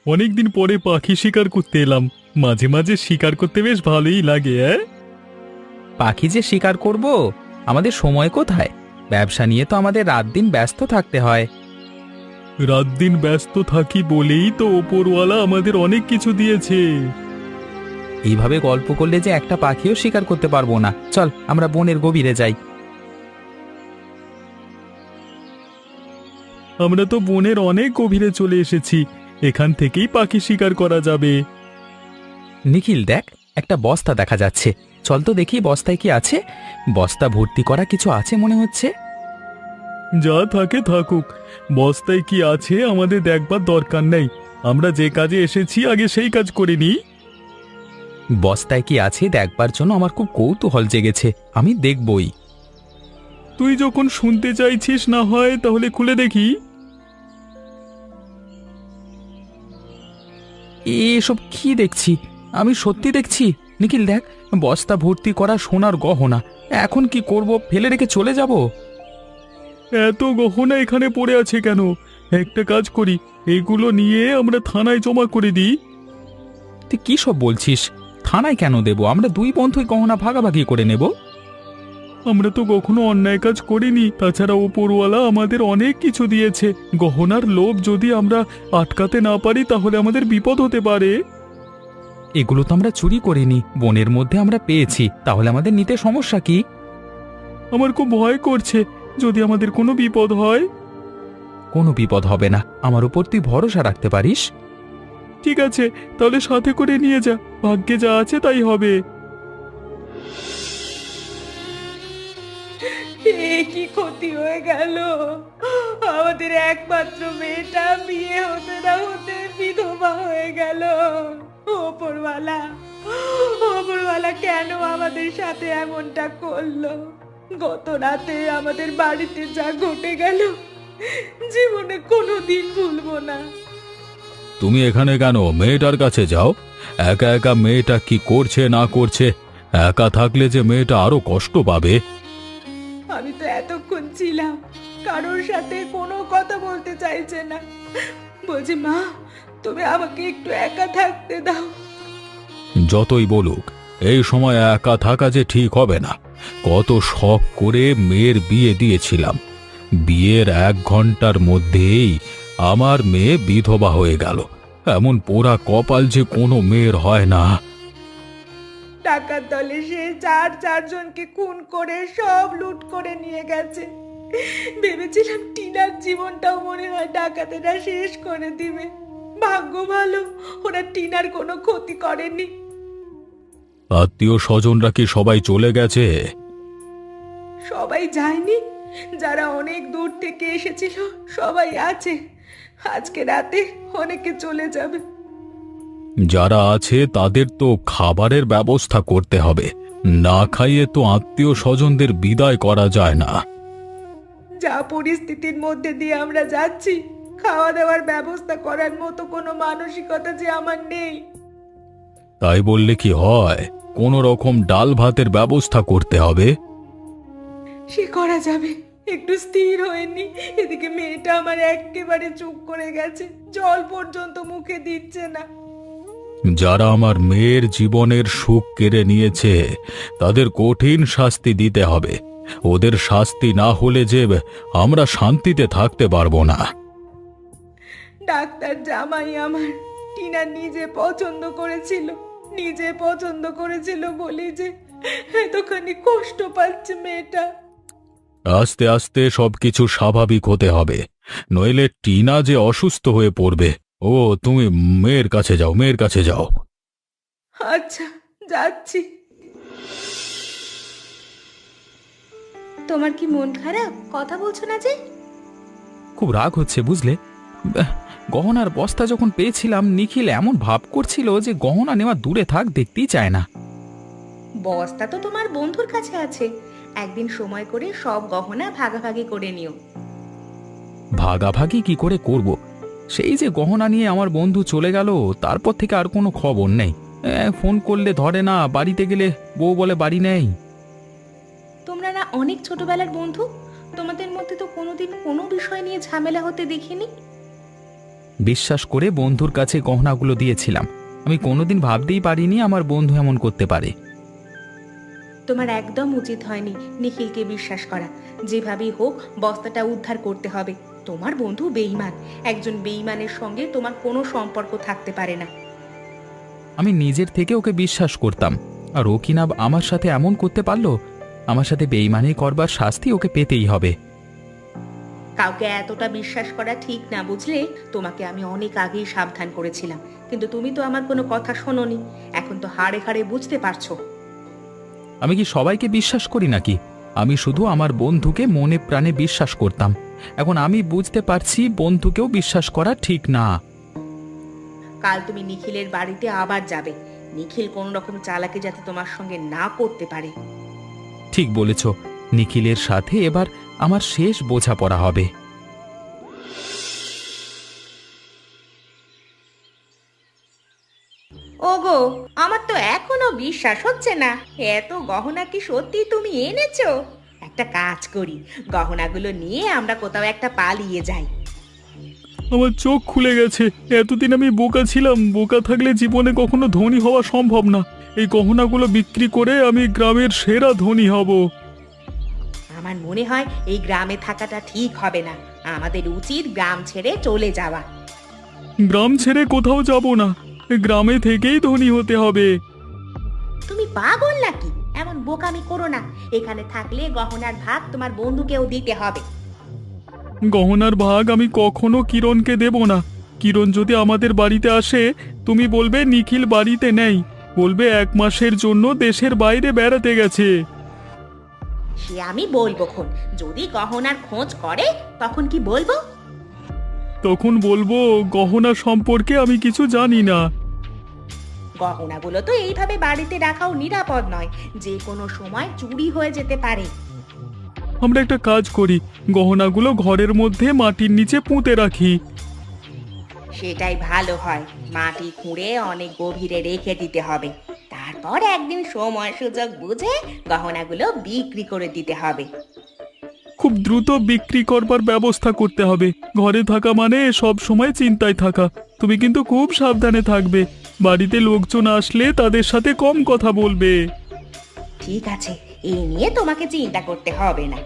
অনেকদিন পরে পাখি শিকার করতে এলাম। মাঝে মাঝে শিকার করতে বেশ ভালোই লাগে। পাখি যে শিকার করব, আমাদের সময় কোথায়? ব্যবসা নিয়ে তো আমাদের রাত দিন ব্যস্ত থাকতে হয়। রাত দিন ব্যস্ত থাকি বলেই তো ওপরওয়ালা আমাদের অনেক কিছু দিয়েছে। এইভাবে গল্প করলে যে একটা পাখিও শিকার করতে পারবো না। চল আমরা বনের গভীরে যাই। আমরা তো বনের অনেক গভীরে চলে এসেছি। এখান থেকেই পাখি শিকার করা যাবে। নিখিল দেখ, একটা বস্তা দেখা যাচ্ছে। চল তো দেখি বস্তায় কি আছে। বস্তা ভর্তি করা কিছু আছে মনে হচ্ছে। যা থাকে থাকুক, বস্তায় কি আছে আমাদের দেখবার দরকার নেই। আমরা যে কাজে এসেছি আগে সেই কাজ করে নিই। বস্তায় কি আছে দেখবার জন্য আমার খুব কৌতূহল জেগেছে। আমি দেখবই। তুই যখন শুনতে চাইছিস, না হয় তাহলে খুলে দেখি। এসব কি দেখছি? আমি সত্যি দেখছি। নিখিল দেখ, বস্তা ভর্তি করা সোনার গহনা। এখন কি করব? ফেলে রেখে চলে যাব? এত গহনা এখানে পড়ে আছে কেন? একটা কাজ করি, এগুলো নিয়ে আমরা থানায় জমা করে দিই। তুই কি সব বলছিস? থানায় কেন দেব? আমরা দুই বন্ধুই গহনা ভাগাভাগি করে নেব। আমরা তো কখনো অন্যায় কাজ করিনি। তাছাড়া ওপরওয়ালা আমাদের অনেক কিছু দিয়েছে। গহনার লোভ যদি আমরা আটকাতে না পারি তাহলে আমাদের বিপদ হতে পারে। এগুলো তো আমরা চুরি করিনি, বনের মধ্যে আমরা পেয়েছি। তাহলে আমাদের নিতে সমস্যা কি? আমার খুব ভয় করছে, যদি আমাদের কোনো বিপদ হয়। কোনো বিপদ হবে না, আমার উপর তুই ভরসা রাখতে পারিস। ঠিক আছে, তাহলে সাথে করে নিয়ে যা। ভাগ্যে যা আছে তাই হবে। কি ক্ষতি হয়ে গেল! আমাদের একমাত্র মেয়েটা বিয়ে হতে না হতে বিধবা হয়ে গেল। ওপরওয়ালা, ওপরওয়ালা কেন আমাদের সাথে এমনটা করলো? গত রাতে আমাদের বাড়িতে যা ঘটে গেল, জীবনে কোনোদিন ভুলবো না। তুমি এখানে কেন? মেয়েটার কাছে যাও। একা একা মেয়েটা কি করছে না করছে, একা থাকলে যে মেয়েটা আরো কষ্ট পাবে। আমি তো এতক্ষণ ছিলাম, কারোর সাথে কোনো কথা বলতে চাইছে না। বলছি, মা, তুমি আমাকে একটু একা থাকতে দাও। যতই বলুক, এই সময় একা থাকা যে ঠিক হবে না। কত শখ করে মেয়ের বিয়ে দিয়েছিলাম। বিয়ের 1 ঘন্টার মধ্যেই আমার মেয়ে বিধবা হয়ে গেল। এমন পোড়া কপাল যে কোনো মেয়ের হয় না। টাকার দলে সে চারজনকে খুন করে সব লুট করে নিয়ে গেছে। ভেবেছিলাম টিনার জীবনটাও মনে হয় ডাকাতেরা শেষ করে দিবে। ভাগ্য ভালো, ওরা টিনার কোনো ক্ষতি করেনি। আত্মীয় স্বজনরা কি সবাই চলে গেছে? সবাই যায়নি, যারা অনেক দূর থেকে এসেছিল সবাই আছে। আজকে রাতে অনেকে চলে যাবে। যারা আছে তাদের তো খাবারের ব্যবস্থা করতে হবে। না খাইয়ে তো আত্মীয় স্বজনদের বিদায় করা যায় না। যা পরিস্থিতির মধ্যে দিয়ে আমরা যাচ্ছি, খাওয়া দাওয়ার ব্যবস্থা করার মতো কোনো মানসিকতা যে আমার নেই। তাই বললে কি হয়? কোনো রকম ডাল ভাতের ব্যবস্থা করতে হবে। সে করা যাবে, একটু স্থির হয়নি। এদিকে মেয়েটা আমার একেবারে চুপ করে গেছে, জল পর্যন্ত মুখে দিচ্ছে না। যারা আমার মেয়ের জীবনের সুখ কেড়ে নিয়েছে তাদের কঠিন শাস্তি দিতে হবে। ওদের শাস্তি না হলে যে আমরা শান্তিতে থাকতে পারবো না। ডাক্তার জামাই আমার টিনা নিজে পছন্দ করেছিল বলি যে এতখানি কষ্ট পাচ্ছে মেয়েটা। আস্তে আস্তে সবকিছু স্বাভাবিক হতে হবে, নইলে টিনা যে অসুস্থ হয়ে পড়বে। ও, তুমি মেয়ের কাছে যাও, মেয়ের কাছে যাও। আচ্ছা, যাচ্ছি। তোমার কি মন খারাপ? কথা বলছো না যে? খুব রাগ হচ্ছে বুঝলে। ব্যাহ, গহনার বস্তা যখন পেয়েছিলাম, নিখিল এমন ভাব করছিল যে গহনা নেওয়া দূরে থাক, দেখতেই চায় না। বস্তা তো তোমার বন্ধুর কাছে আছে, একদিন সময় করে সব গহনা ভাগাভাগি করে নিও। ভাগাভাগি কি করে করব? সেই যে গহনা নিয়ে আমার বন্ধু চলে গেল, তারপর থেকে আর কোনো খবর নেই। ফোন করলে ধরে না, বাড়িতে গেলে বউ বলে বাড়ি নেই। তোমরা না অনেক ছোটবেলার বন্ধু, তোমাদের মধ্যে তো কোনোদিন কোনো বিষয় নিয়ে ঝামেলা হতে দেখিনি। বিশ্বাস করে বন্ধুর কাছে গহনাগুলো দিয়েছিলাম। আমি কোনোদিন ভাবতেই পারিনি আমার বন্ধু এমন করতে পারে। তোমার একদম উচিত হয়নি নিখিলকে বিশ্বাস করা। যেভাবেই হোক বস্তাটা উদ্ধার করতে হবে। তোমার বন্ধু বেঈমান, একজন বেঈমানের সঙ্গে তোমার কোনো সম্পর্ক থাকতে পারে না। আমি নিজের থেকে ওকে বিশ্বাস করতাম, আর ও কিনা আমার সাথে এমন করতে পারলো। আমার সাথে বেঈমানি করবার শাস্তি ওকে পেতেই হবে। কাউকে এতটা বিশ্বাস করা ঠিক না, বুঝলে? তোমাকে আমি অনেক আগেই সাবধান করেছিলাম, কিন্তু তুমি তো আমার কোনো কথা শোনোনি। এখন তো হাড়ে হাড়ে বুঝতে পারছো। আমি কি সবাইকে বিশ্বাস করি নাকি? আমি শুধু আমার বন্ধুকে মনে প্রাণে বিশ্বাস করতাম। এখন আমি বুঝতে পারছি বন্ধুকেও বিশ্বাস করা ঠিক না। কাল তুমি নিখিলের বাড়িতে আবার যাবে। নিখিল কোন রকম চালাকি যাতে তোমার সঙ্গে না করতে পারে। ঠিক বলেছ, নিখিলের সাথে এবার আমার শেষ বোঝাপড়া হবে। ওগো, আমার তো এখনো বিশ্বাস হচ্ছে না, এত গহনা কি সত্যি তুমি এনেছো? একটা কাজ করি, গহনাগুলো নিয়ে আমরা কোথাও একটা পালিয়ে যাই। আমার চোখ খুলে গেছে। এতদিন আমি বোকা ছিলাম। বোকা থাকলে জীবনে কখনো ধনী হওয়া সম্ভব না। এই গহনাগুলো বিক্রি করে আমি গ্রামের সেরা ধনী হব। আমার মনে হয় এই গ্রামে থাকাটা ঠিক হবে না। আমাদের উচিত গ্রাম ছেড়ে চলে যাওয়া। গ্রাম ছেড়ে কোথাও যাব না, এই গ্রামে থেকেই ধনী হতে হবে। তুমি পাগল নাকি? এমন বোকামি করো না। এখানে থাকলে গহনার ভাগ তোমার বন্ধুকেও দিতে হবে। গহনার ভাগ আমি কখনো কিরণকে দেব না। কিরণ যদি আমাদের বাড়িতে আসে, তুমি বলবে নিখিল বাড়িতে নেই। বলবে 1 মাসের জন্য দেশের বাইরে বেড়াতে গেছে। সে আমি বলবো খন। যদি গহনার খোঁজ করে তখন কি বলবো? তখন বলবো গহনা সম্পর্কে আমি কিছু জানি না। গহনাগুলো তো এইভাবে বাড়িতে রাখাও নিরাপদ নয়, যে কোনো সময় চুরি হয়ে যেতে পারে। আমরা একটা কাজ করি, গহনাগুলো ঘরের মধ্যে মাটির নিচে পুঁতে রাখি। সেটাই ভালো হয়। মাটি খুঁড়ে অনেক গভীরে রেখে দিতে হবে। তারপর একদিন সময় সুযোগ বুঝে গহনাগুলো বিক্রি করে দিতে হবে। খুব দ্রুত বিক্রি করবার ব্যবস্থা করতে হবে। ঘরে থাকা মানে সব সময় চিন্তায় থাকা। তুমি কিন্তু খুব সাবধানে থাকবে। বাড়িতে লোকজন আসলে তাদের সাথে কম কথা বলবে। ঠিক আছে, এই নিয়ে তোমাকে চিন্তা করতে হবে না।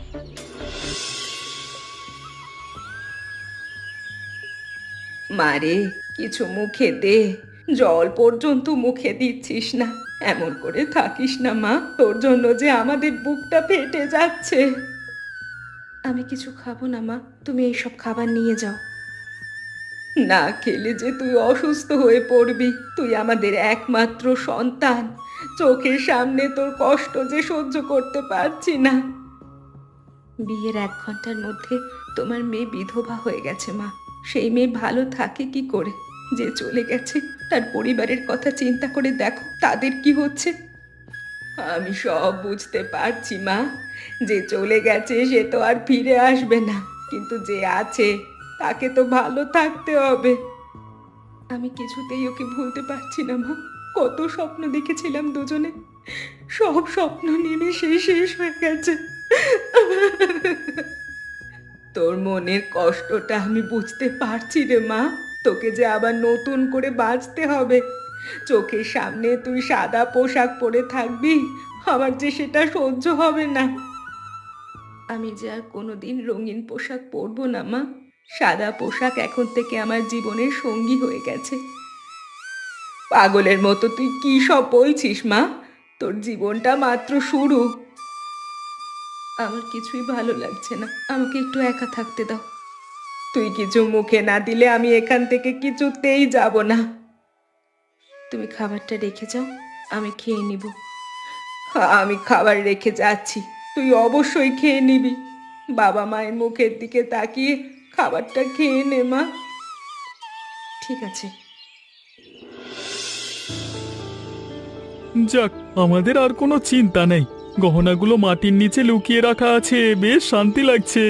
মারে, কিছু মুখে দে। জল পর্যন্ত মুখে দিচ্ছিস না। এমন করে থাকিস না মা, তোর জন্য যে আমাদের বুকটা ফেটে যাচ্ছে। আমি কিছু খাবো না মা, তুমি এইসব খাবার নিয়ে যাও। না খেলে যে তুই অসুস্থ হয়ে পড়বি। তুই আমাদের একমাত্র সন্তান। চোখের সামনে তোর কষ্ট যে সহ্য করতে পারছি না। বিয়ের 1 ঘন্টার মধ্যে তোমার মেয়ে বিধবা হয়ে গেছে মা। সেই মেয়ে ভালো থাকে কি করে? যে চলে গেছে তার পরিবারের কথা চিন্তা করে দেখো তাদের কি হচ্ছে। আমি সব বুঝতে পারছি মা। যে চলে গেছে সে তো আর ফিরে আসবে না, কিন্তু যে আছে তাকে তো ভালো থাকতে হবে। আমি কিছুতেই ওকে ভুলতে পারছি না মা। কত স্বপ্ন দেখেছিলাম দুজনে, সব স্বপ্ন নিমেষে শেষ হয়ে গেছে। তোর মনের কষ্টটা আমি বুঝতে পারছি রে মা। তোকে যে আবার নতুন করে বাঁচতে হবে। চোখের সামনে তুই সাদা পোশাক পরে থাকবি, আমার যে সেটা সহ্য হবে না। আমি যে আর কোনোদিন রঙিন পোশাক পরবো না মা। সাদা পোশাক এখন থেকে আমার জীবনের সঙ্গী হয়ে গেছে। পাগলের মতো তুই কি সব বলছিস মা? তোর জীবনটা মাত্র শুরু। আমার কিছুই ভালো লাগছে না, আমাকে একটু একা থাকতে দাও। তুই কিছু মুখে না দিলে আমি এখান থেকে কিছুতেই যাব না। তুমি খাবারটা রেখে যাও, আমি খেয়ে নিব। আমি খাবার রেখে যাচ্ছি, তুই অবশ্যই খেয়ে নিবি। বাবা মায়ের মুখের দিকে তাকিয়ে খাবারটা খেয়ে নে মা। ঠিক আছে। যাক, আমাদের আর কোনো চিন্তা নেই। গহনাগুলো মাটির নিচে লুকিয়ে রাখা আছে, বেশ শান্তি লাগছে।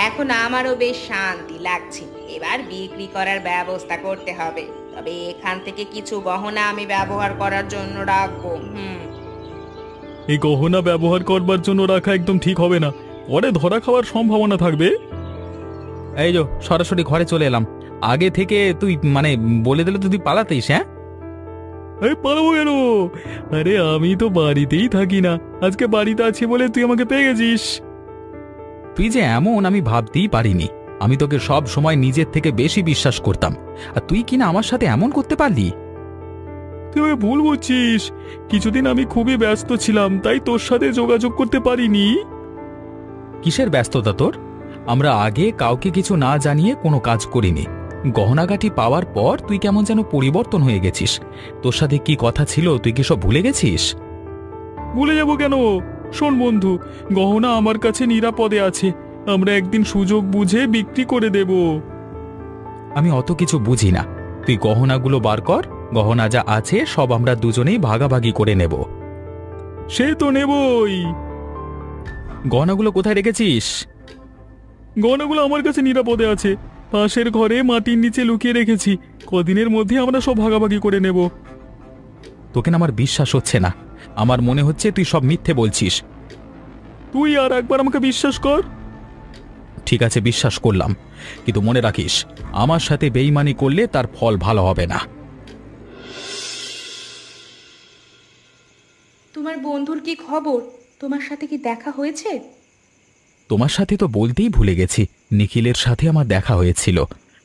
এখন আমারও বেশ শান্তি লাগছে। এবার বিক্রি করার ব্যবস্থা করতে হবে। তবে এখান থেকে কিছু গহনা আমি ব্যবহার করার জন্য রাখবো। এই গহনা ব্যবহার করবার জন্য রাখা একদম ঠিক হবে না, পরে ধরা খাওয়ার সম্ভাবনা থাকবে। এই যো সরাসরি ঘরে চলে এলাম। আগে থেকে তুই মানে বলে দিলে তুই পালাতেইস, হ্যাঁ? এই পালাবো কেন? আরে আমি তো বাড়িতেই থাকি না, আজকে বাড়িতে আছি বলে তুই আমাকে পেয়ে গেছিস। তুই যে এমন আমি ভাবতেই পারিনি। আমি তোকে সব সময় নিজের থেকে বেশি বিশ্বাস করতাম, আর তুই কিনা আমার সাথে এমন করতে পারলি। তুই আমাকে ভুল বুঝছিস। কিছুদিন আমি খুবই ব্যস্ত ছিলাম, তাই তোর সাথে যোগাযোগ করতে পারিনি। কিসের ব্যস্ততা তোর? আমরা আগে কাউকে কিছু না জানিয়ে কোনো কাজ করিনি। গহনাগাটি পাওয়ার পর তুই কেমন যেন পরিবর্তন হয়ে গেছিস। তোর সাথে কি কথা ছিল তুই কি সব ভুলে গেছিস? ভুলে যাব কেন? শোন বন্ধু, গহনা আমার কাছে নিরাপদে আছে, আমরা একদিন সুযোগ বুঝে বিক্রি করে দেব। আমি অত কিছু বুঝি না। তুই গহনাগুলো বার কর, গহনা যা আছে সব আমরা দুজনেই ভাগাভাগি করে নেব। সে তো নেবই। গহনাগুলো কোথায় রেখেছিস? গহনাগুলো আমার কাছে নিরাপদে আছে, পাশের ঘরে মাটির নিচে লুকিয়ে রেখেছি। কদিনের মধ্যে আমরা সব ভাগাভাগি করে নেব। তোকে না আমার বিশ্বাস হচ্ছে না। আমার মনে হচ্ছে তুই সব মিথ্যে বলছিস। তুই আর একবার আমাকে বিশ্বাস কর। ঠিক আছে, বিশ্বাস করলাম, কিন্তু মনে রাখিস আমার সাথে বেইমানি করলে তার ফল ভালো হবে না। তোমার বন্ধুর কি খবর? তোমার সাথে কি দেখা হয়েছে? তোমার সাথে তো বলতেই ভুলে গেছি, নিখিলের সাথে আমার দেখা হয়েছিল।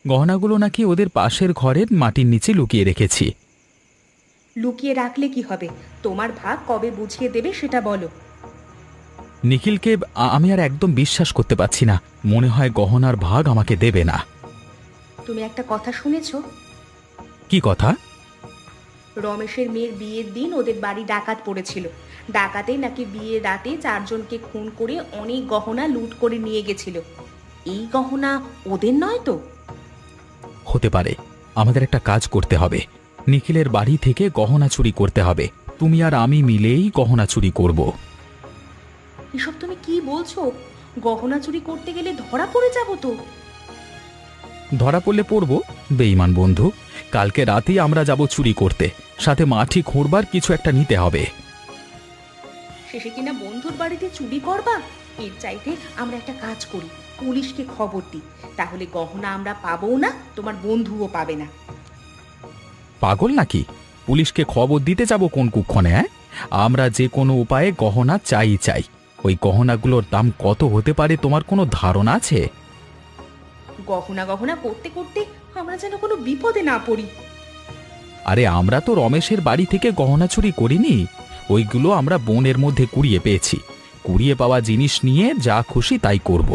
গহনাগুলো নাকি ওদের পাশের ঘরের মাটির নিচে লুকিয়ে রেখেছি। লুকিয়ে রাখলে কি হবে? তোমার ভাগ কবে বুঝিয়ে দেবে সেটা বলো। নিখিলকে আমি আর একদম বিশ্বাস করতে পারছি না। মনে হয় গহনার ভাগ আমাকে দেবে না। তুমি একটা কথা শুনেছো? কি কথা? রমেশের মেয়ের বিয়ের দিন ওদের বাড়ি ডাকাত পড়েছিল। ডাকাতে নাকি বিয়ের রাতে 4 জনকে খুন করে অনেক গহনা লুট করে নিয়ে গেছিল। এই গহনা ওদের নয় তো? হতে পারে। আমাদের একটা কাজ করতে হবে, নিখিলের বাড়ি থেকে গহনা চুরি করতে হবে। তুমি আর আমি মিলেই গহনা চুরি করব। এসব তুমি কি বলছো? গহনা চুরি করতে গেলে ধরা পড়ে যাব তো। ধরা পড়লে পড়বো, বেঈমান বন্ধু। কালকে রাতেই আমরা যাব চুরি করতে, সাথে মাটি খুঁড়বার কিছু একটা নিতে হবে। শেষে কিনা বন্ধুর বাড়িতে চুরি করবা? এর চাইতে আমরা একটা কাজ করি, পুলিশকে খবর দিই। তাহলে গহনা আমরা পাবো না, তোমার বন্ধুও পাবে না। পাগল নাকি? পুলিশকে খবর দিতে যাব কোন কুক্ষণে? হ্যাঁ, আমরা যে কোনো উপায়ে গহনা চাই। ওই গহনাগুলোর দাম কত হতে পারে তোমার কোনো ধারণা আছে? গহনা করতে করতে আমরা যেন কোনো বিপদে না পড়ি। আরে আমরা তো রমেশের বাড়ি থেকে গহনা চুরি করিনি। ওইগুলো আমরা বনের মধ্যে কুড়িয়ে পেয়েছি। কুড়িয়ে পাওয়া জিনিস নিয়ে যা খুশি তাই করব।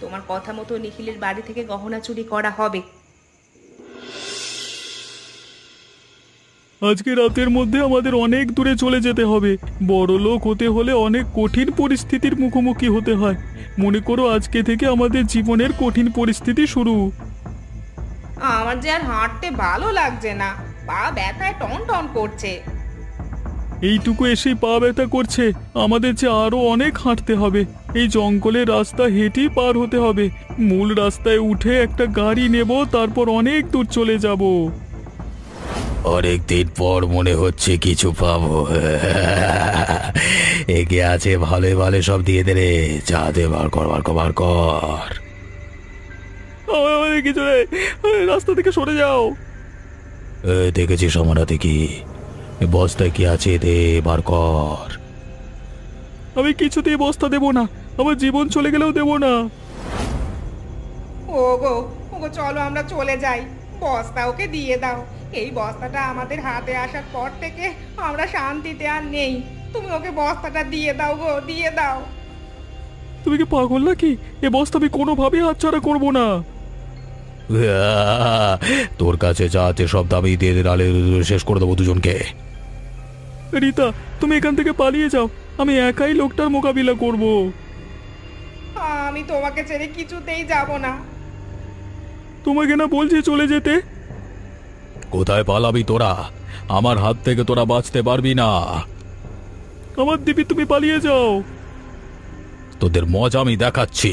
তোমার কথা মতো নিখিলের বাড়ি থেকে গহনা চুরি করা হবে। আজকে রাতের মধ্যে আমাদের অনেক দূরে চলে যেতে হবে। বড় লোক হতে হলে অনেক কঠিন পরিস্থিতির মুখোমুখি হতে হয়। মনে করো আজকে থেকে আমাদের জীবনের কঠিন পরিস্থিতি শুরু। আমার যে আর হাঁটতে ভালো লাগছে না, পা ব্যথায় টন টন করছে। এইটুকু এসেই পা ব্যথা করছে? আমাদের যে আরো অনেক হাঁটতে হবে। এই জঙ্গলের রাস্তা হেঁটেই পার হতে হবে। মূল রাস্তায় উঠে একটা গাড়ি নেব, তারপর অনেক দূর চলে যাব। অনেকদিন পর মনে হচ্ছে কিছু পাবো। এগে আছে ভালো ভালো সব দিয়ে দে রে, যা দে, বার কর। আমাদের কিছু নেই, রাস্তা থেকে সরে যাও। দেখেছি সমানাতে কি বস্তায় কি আছে, দে বার কর। আমি কিছুতেই বস্তা দেব না, আমার জীবন চলে গেলেও দেব না। ওগো চলো আমরা চলে যাই। বস্তা ওকে দিয়ে দাও। এই বস্তাটা আমাদের হাতে আসার পর থেকে আমরা শান্তিতে আর নেই। তুমি ওকে বস্তাটা দিয়ে দাও গো, দিয়ে দাও। তুমি কি পাগল নাকি? এ বস্তা আমি কোনোভাবেই হাতছাড়া করবো না। তোর কাছে যা আছে সব দাবি দিয়ে দে, নাহলে শেষ করে দেবো দুজনকে। রীতা, তুমি এখান থেকে পালিয়ে যাও, আমি একাই লোকটার মোকাবিলা করব। আমি তোমাকে ছেড়ে কিছুতেই যাব না। তোমাকে না বলছি চলে যেতে? কোথায় পালাবি তোরা? আমার হাত থেকে তোরা বাঁচতে পারবি না। আমার দিবি, তুমি পালিয়ে যাও। তোদের মজা আমি দেখাচ্ছি।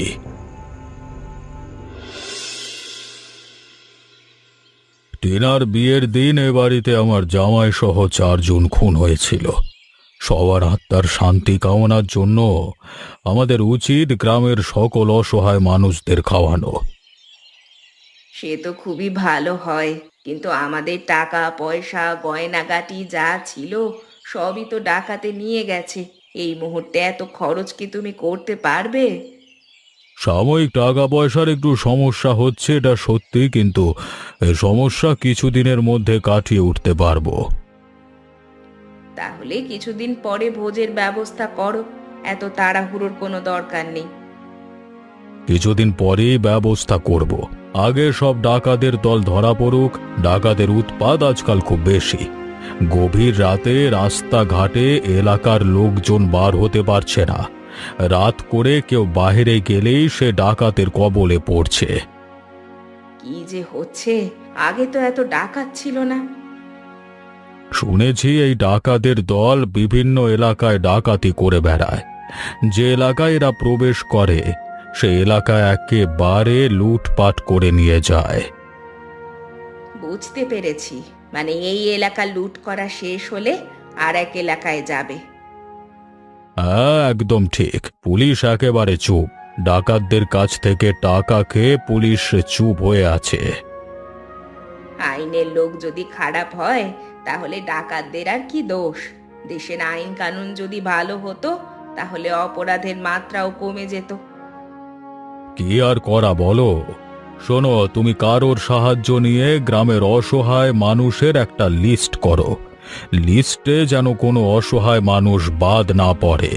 টিনার বিয়ের দিন এ বাড়িতে আমার জামাই সহ 4 জন খুন হয়েছিল। সবার আত্মার শান্তি কামনার জন্য আমাদের উচিত গ্রামের সকল অসহায় মানুষদের খাওয়ানো। সে তো খুবই ভালো হয়, কিন্তু আমাদের টাকা পয়সা গয়নাগাটি যা ছিল সবই তো ডাকাতে নিয়ে গেছে। এই মুহূর্তে এত খরচ কি তুমি করতে পারবে? সাময়িক টাকা পয়সার একটু সমস্যা হচ্ছে, এটা সত্যি, কিন্তু এই সমস্যা কিছুদিনের মধ্যে কাটিয়ে উঠতে পারবো। তাহলে কিছুদিন পরে ভোজের ব্যবস্থা করো, এত তাড়াহুড়োর কোনো দরকার নেই। কিছুদিন পরেই ব্যবস্থা করব। আগে সব ডাকাতের দল ধরা পড়ুক। ডাকাতের উৎপাত আজকাল খুব বেশি। গভীর রাতে রাস্তাঘাটে এলাকার লোকজন বার হতে পারছে না। রাত করে কেউ বাইরে গেলেই সে ডাকাতের কবলে পড়ছে। কি যে হচ্ছে, আগে তো এত ডাকাত ছিল না। শুনেছি এই ডাকাতের দল বিভিন্ন এলাকায় ডাকাতি করে বেড়ায়। যে এলাকায় এরা প্রবেশ করে সে এলাকায় একেবারে লুটপাট করে নিয়ে যায়। বুঝতে পেরেছি, মানে এই এলাকা লুট করা শেষ হলে আর এক এলাকায় যাবে। হ্যাঁ, একদম ঠিক। পুলিশ একেবারে চুপ। ডাকাতদের কাছ থেকে টাকা খেয়ে পুলিশ চুপ হয়ে আছে। আইনের লোক যদি খারাপ হয় তাহলে ডাকাতদের আর কি দোষ? দেশের আইন কানুন যদি ভালো হতো তাহলে অপরাধের মাত্রাও কমে যেত। কি আর করা বলো? শোনো, তুমি কারোর সাহায্য নিয়ে গ্রামের অসহায় মানুষের একটা লিস্ট করো। লিস্টে যেন কোনো অসহায় মানুষ বাদ না পড়ে।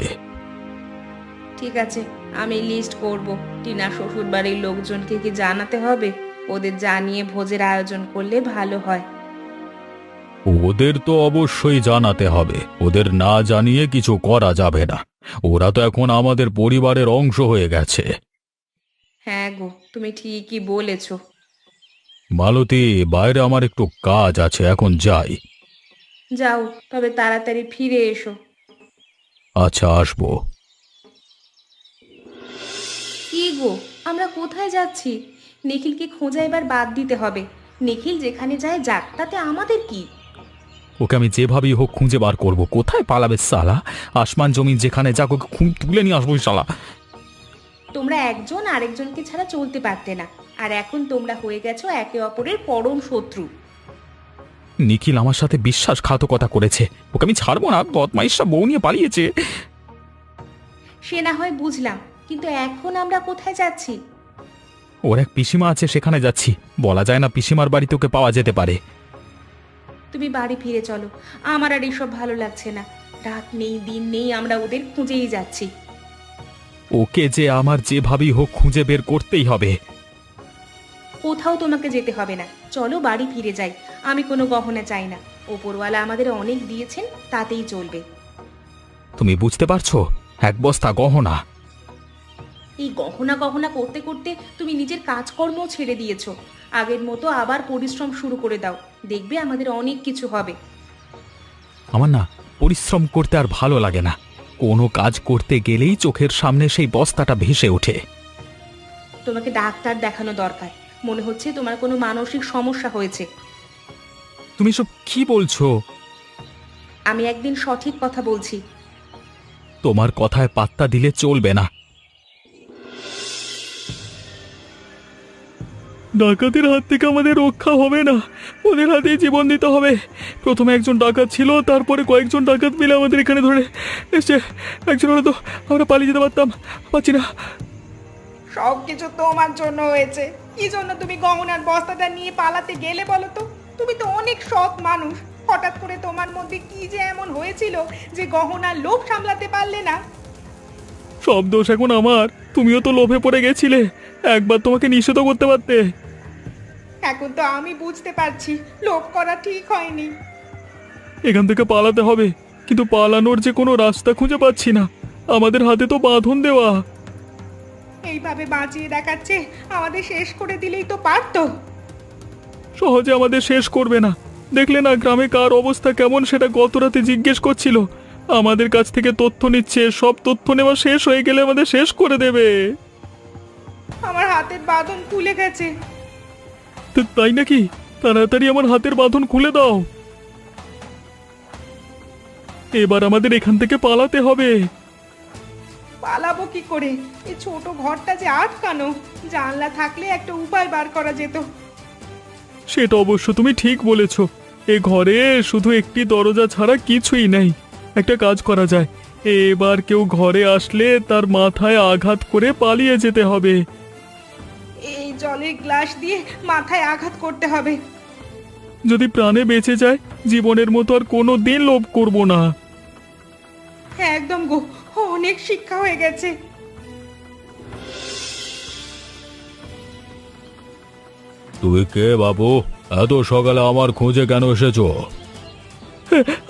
ঠিক আছে, আমি লিস্ট করব। টিনা শ্বশুর বাড়ির লোকজনকে কি জানাতে হবে? ওদের জানিয়ে ভোজের আয়োজন করলে ভালো হয়। ওদের তো অবশ্যই জানাতে হবে। ওদের না জানিয়ে কিছু করা যাবে না। ওরা তো এখন আমাদের পরিবারের অংশ হয়ে গেছে। হ্যাঁ গো, তুমি ঠিকই বলেছ। মালতী, বাইরে আমার একটু কাজ আছে, এখন যাই। যাও, তবে তাড়াতাড়ি ফিরে এসো। আচ্ছা, আসবো। কি গো, আমরা কোথায় যাচ্ছি? নিখিলকে খোঁজা এবার বাদ দিতে হবে। নিখিল যেখানে যায় যাক, তাতে আমাদের কি? ওকে আমি যেভাবেই হোক খুঁজে বার করব। কোথায় পালাবে শালা? আসমান জমিন যেখানে যাক ওকে তুলে নিয়ে আসবো শালা। তোমরা একজন আরেকজনকে ছাড়া চলতে পারতে না, আর এখন তোমরা হয়ে গেছো একে অপরের পরম শত্রু। নিখিল আমার সাথে বিশ্বাসঘাতকতা করেছে, ওকে আমি ছাড়বো না। বদমাইশটা বউ নিয়ে পালিয়েছে। সে না হয় বুঝলাম, কিন্তু এখন আমরা কোথায় যাচ্ছি? ওর এক পিসিমা আছে, সেখানে যাচ্ছি। বলা যায় না পিসিমার বাড়িতে ওকে পাওয়া যেতে পারে। তুমি বাড়ি ফিরে চলো, আমার আর এসব ভালো লাগছে না। রাত নেই দিন নেই আমরা ওদের খুঁজেই যাচ্ছি। ওকে যে আমার যেভাবেই হোক খুঁজে বের করতেই হবে। কোথাও তোমাকে যেতে হবে না, চলো বাড়ি ফিরে যাই। আমি কোনো গহনা চাই না, ওপরওয়ালা আমাদের অনেক দিয়েছেন, তাতেই চলবে। তুমি বুঝতে পারছো? এক বস্তা গহনা। এই গহনা গহনা করতে করতে তুমি নিজের কাজকর্মও ছেড়ে দিয়েছো। আগের মতো আবার পরিশ্রম শুরু করে দাও, দেখবে আমাদের অনেক কিছু হবে। আমার না পরিশ্রম করতে আর ভালো লাগে না। কোনো কাজ করতে গেলেই চোখের সামনে সেই বস্তাটা ভেসে ওঠে। তোমাকে ডাক্তার দেখানো দরকার। মনে হচ্ছে তোমার কোনো মানসিক সমস্যা হয়েছে। তুমি সব কি বলছো? আমি একদিন সঠিক কথা বলছি। তোমার কথায় পাত্তা দিলে চলবে না। ডাকাতের হাত থেকে আমাদের রক্ষা হবে না, ওদের হাতেই জীবন দিতে হবে। প্রথমে একজন ডাকাত ছিল, তারপরে কয়েকজন ডাকাত মিলে আমাদের এখানে ধরে এসছে। একজন হলে তো আমরা পালিয়ে যেতে পারতাম, পাচ্ছি না। সবকিছু তোমার জন্য হয়েছে। কি জন্য তুমি গহনার বস্তাটা নিয়ে পালাতে গেলে বলো তো? তুমি তো অনেক সৎ মানুষ, হঠাৎ করে তোমার মধ্যে কি যে এমন হয়েছিল যে গহনার লোভ সামলাতে পারলে না? সব দোষ এখন আমার। তুমিও তো লোভে পড়ে গেছিলে, একবার তোমাকে নিষেধ করতে পারতে। এখন তো আমি বুঝতে পারছি লোভ করা ঠিক হয়নি। এখান থেকে পালাতে হবে, কিন্তু পালানোর যে কোনো রাস্তা খুঁজে পাচ্ছি না। আমাদের হাতে তো বাঁধন দেওয়া। এইভাবে বাঁচিয়ে দেখাচ্ছে, আমাদের শেষ করে দিলেই তো পারতো। সহজে আমাদের শেষ করবে না। দেখলে না গ্রামে কার অবস্থা কেমন, সেটা গত রাতে জিজ্ঞেস করছিল। আমাদের কাছ থেকে তথ্য নিচ্ছে, সব তথ্য নেওয়া শেষ হয়ে গেলে আমাদের শেষ করে দেবে। আমার হাতের বাঁধন খুলে গেছে। তো তাই নাকি? তাড়াতাড়ি আমার হাতের বাঁধন খুলে দাও। এবার আমাদের এখান থেকে পালাতে হবে। পালাবো কি করে? এই ছোট ঘরটা যে আটকানো, জানলা থাকলে একটা উপায় বার করা যেত। সেটা অবশ্য তুমি ঠিক বলেছ। এ ঘরে শুধু একটি দরজা ছাড়া কিছুই নেই। একটা কাজ করা যায়, এবার কেউ ঘরে আসলে তার মাথায় আঘাত করে পালিয়ে যেতে হবে। এই জলের গ্লাস দিয়ে মাথায় আঘাত করতে হবে। যদি প্রাণে বেঁচে যায়, জীবনের মতো আর কোনো দিন লোভ করব না। হ্যাঁ একদম গো, অনেক শিক্ষা হয়ে গেছে। তুই কে বাবু? এত সকালে আমার খোঁজে কেন এসেছো?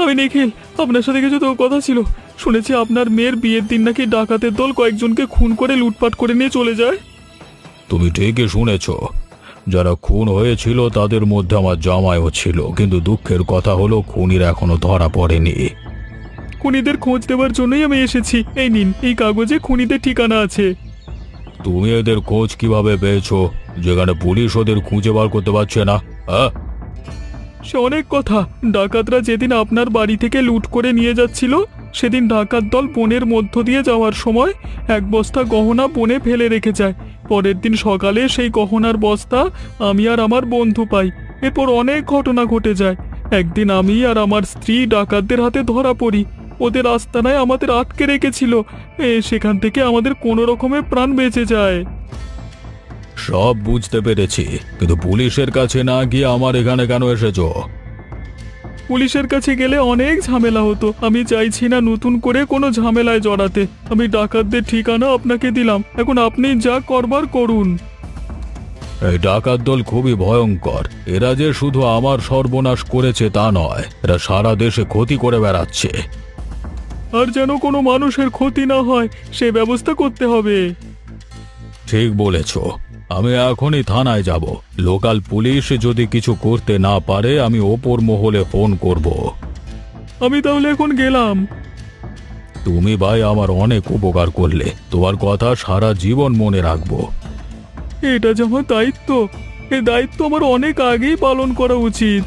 আমি নিখিল, আপনার সাথে কিছু তো কথা ছিল। শুনেছি আপনার মেয়ের বিয়ের দিন নাকি ডাকাতের দল কয়েকজনকে খুন করে লুটপাট করে নিয়ে চলে যায়। তুমি ঠিকই শুনেছ। যারা খুন হয়েছিল তাদের মধ্যে আমার জামাইও ছিল, কিন্তু দুঃখের কথা হলো খুনিরা এখনো ধরা পড়েনি। খুনিদের খোঁজ দেওয়ার জন্যই আমি এসেছি। এই নিন, এই কাগজে খুনিদের ঠিকানা আছে। তুমি এদের খোঁজ কিভাবে পেয়েছো, যেখানে পুলিশ ওদের খুঁজে বার করতে পারছে না? হ্যাঁ, সে অনেক কথা। ডাকাতরা যেদিন আপনার বাড়ি থেকে লুট করে নিয়ে যাচ্ছিল, সেদিন ডাকাত দল বনের মধ্য দিয়ে যাওয়ার সময় এক বস্তা গহনা বনে ফেলে রেখে যায়। পরের দিন সকালে সেই গহনার বস্তা আমি আর আমার বন্ধু পাই। এরপর অনেক ঘটনা ঘটে যায়। একদিন আমি আর আমার স্ত্রী ডাকাতদের হাতে ধরা পড়ি। ওদের আস্তানায় আমাদের আটকে রেখেছিল। সেখান থেকে আমাদের কোনো রকমে প্রাণ বেঁচে যায়। সব বুঝতে পেরেছি, কিন্তু পুলিশের কাছে না গিয়ে আমার এখানে কেন এসেছো? পুলিশের কাছে গেলে অনেক ঝামেলা হতো। আমি চাইছি না নতুন করে কোনো ঝামেলায় জড়াতে। আমি ডাকাতদের ঠিকানা আপনাকে দিলাম, এখন আপনি যা করবার করুন। এই ডাকাত দল খুবই ভয়ঙ্কর। এরা যে শুধু আমার সর্বনাশ করেছে তা নয়, এরা সারা দেশে ক্ষতি করে বেড়াচ্ছে। আর যেন কোনো মানুষের ক্ষতি না হয়, সে ব্যবস্থা করতে হবে। ঠিক বলেছ। আমি এখনই থানায় যাব। লোকাল পুলিশ যদি কিছু করতে না পারে আমি ওপর মহলে ফোন করব। আমি তাহলে এখন গেলাম। তুমি ভাই আমার অনেক উপকার করলে, তোমার কথা সারা জীবন মনে রাখবো। এটা যে আমার দায়িত্ব, এই দায়িত্ব আমার অনেক আগেই পালন করা উচিত।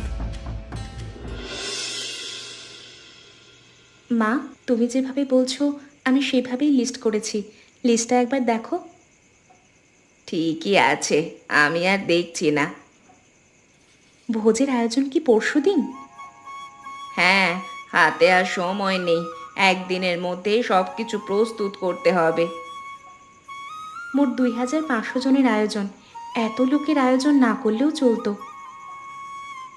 মা, তুমি যেভাবে বলছো আমি সেভাবেই লিস্ট করেছি। লিস্টটা একবার দেখো। ঠিকই আছে, আমি আর দেখছি না। ভোজের আয়োজন কি পরশুদিন? হ্যাঁ, হাতে আর সময় নেই। একদিনের মধ্যেই সব কিছু প্রস্তুত করতে হবে। মোট 2500 জনের আয়োজন। এত লোকের আয়োজন না করলেও চলতো।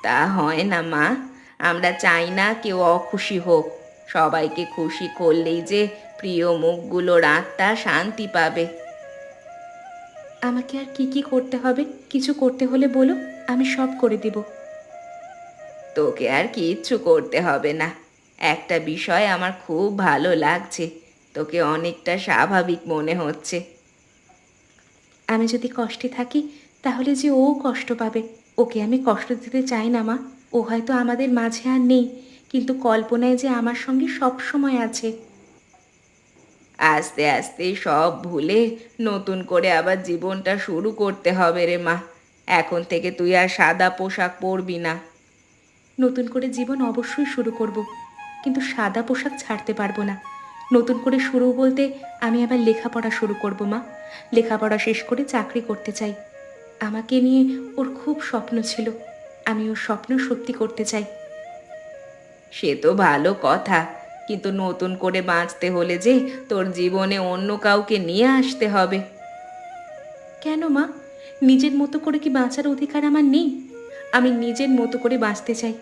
তা হয় না মা, আমরা চাই না কেউ অখুশি হোক। সবাইকে খুশি করলেই যে প্রিয় মুখগুলোর আত্মা শান্তি পাবে। আমাকে আর কি কি করতে হবে? কিছু করতে হলে বলো, আমি সব করে দেব। তোকে আর কিচ্ছু করতে হবে না। একটা বিষয় আমার খুব ভালো লাগছে, তোকে অনেকটা স্বাভাবিক মনে হচ্ছে। আমি যদি কষ্টে থাকি তাহলে যে ও কষ্ট পাবে। ওকে আমি কষ্ট দিতে চাই না মা। ও হয়তো আমাদের মাঝে আর নেই, কিন্তু কল্পনায় যে আমার সঙ্গে সব সময় আছে। আস্তে আস্তে সব ভুলে নতুন করে আবার জীবনটা শুরু করতে হবে রে মা। এখন থেকে তুই আর সাদা পোশাক পরবি না। নতুন করে জীবন অবশ্যই শুরু করব, কিন্তু সাদা পোশাক ছাড়তে পারবো না। নতুন করে শুরু বলতে আমি আবার লেখাপড়া শুরু করব মা। লেখাপড়া শেষ করে চাকরি করতে চাই। আমাকে নিয়ে ওর খুব স্বপ্ন ছিল, আমি ওর স্বপ্ন সত্যি করতে চাই। সে তো ভালো কথা, কিন্তু নতুন করে বাঁচতে হলে যে তোর জীবনে অন্য কাউকে নিয়ে আসতে হবে। কেন মা? নিজের মতো করে কি বাঁচার অধিকার আমার নেই? আমি নিজের মতো করে বাঁচতে চাই।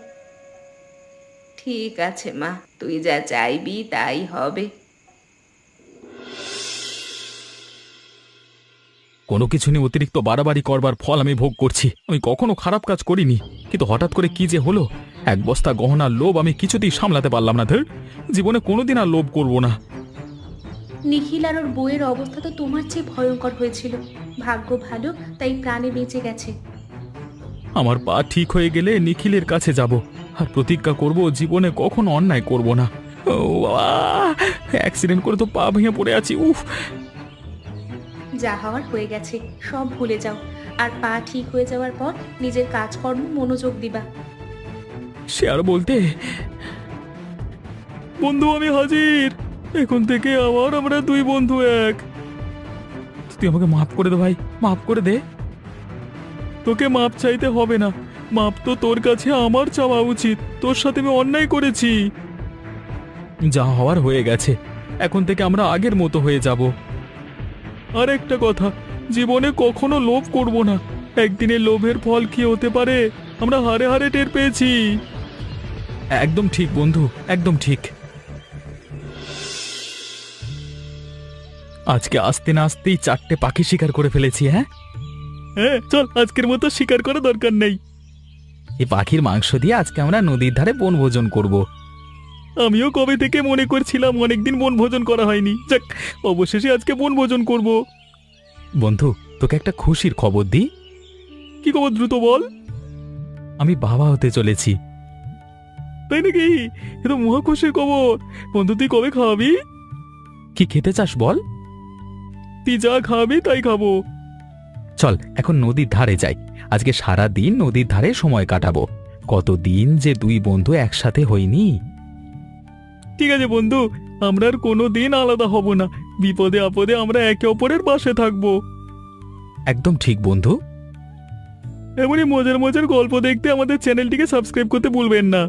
ঠিক আছে মা, তুই যা চাইবি তাই হবে। কোনো কিছু নিয়ে অতিরিক্ত বাড়াবাড়ি করবার ফল আমি ভোগ করছি। আমি কখনো খারাপ কাজ করিনি, কিন্তু হঠাৎ করে কি যে হলো। এক বস্তা গহনার লোভ আমি কিছুতেই সামলাতে পারলাম না। ধর, জীবনে কোনোদিন আর লোভ করব না। নিখিল আর ওর বউয়ের অবস্থা তো তোমার চেয়ে ভয়ঙ্কর হয়েছিল। ভাগ্য ভালো তাই প্রাণে বেঁচে গেছে। আমার পা ঠিক হয়ে গেলে নিখিলের কাছে যাব আর প্রতিজ্ঞা করব জীবনে কখনো অন্যায় করব না। ও বাবা, অ্যাক্সিডেন্ট করে তো পা ভেঙে পড়ে আছি। উফ! যা হওয়ার হয়ে গেছে, সব ভুলে যাও। আর পা ঠিক হয়ে যাওয়ার পর নিজের কাজকর্ম মনোযোগ দিবা। সে আর বলতে। বন্ধু আমি হাজির। এখন থেকে আবার আমরা দুই বন্ধু এক। তুই আমাকে মাফ করে দে ভাই, মাফ করে দে। তোকে মাপ চাইতে হবে না, মাপ তো তোর কাছে আমার চাওয়া উচিত। তোর সাথে আমি অন্যায় করেছি। যা হওয়ার হয়ে গেছে, এখন থেকে আমরা আগের মতো হয়ে যাব। আর একটা কথা, জীবনে কখনো লোভ করব না। একদিনের লোভের ফল কি হতে পারে আমরা হারে হারে টের পেয়েছি। একদম ঠিক বন্ধু, একদম ঠিক। আজকে আসতে না আসতেই 4টে পাখি শিকার করে ফেলেছি। হ্যাঁ, হ্যাঁ চল, আজকের মতো স্বীকার করা দরকার নেই। এই পাখির মাংস দিয়ে আজকে আমরা নদীর ধারে বনভোজন করব। আমিও কবে থেকে মনে করছিলাম অনেকদিন বনভোজন করা হয়নি। যাক, অবশেষে আজকে বনভোজন করব। বন্ধু, তোকে একটা খুশির খবর দিই। কি খবর, দ্রুত বল। আমি বাবা হতে চলেছি। তাই নাকি? এ তো মহা খুশির খবর। বন্ধু তুই কবে খাওয়াবি? কি খেতে চাস বল? তুই যা খাওয়াবি তাই খাবো। চল এখন নদীর ধারে যাই। আজকে সারা দিন নদীর ধারে সময় কাটাবো। কতদিন যে দুই বন্ধু একসাথে হইনি। ঠিক আছে বন্ধু, আমরা আর কোনো দিন আলাদা হব না। বিপদে আপদে আমরা একে অপরের পাশে থাকবো। একদম ঠিক বন্ধু। এমনই মজার মজার গল্প দেখতে আমাদের চ্যানেলটিকে সাবস্ক্রাইব করতে ভুলবেন না।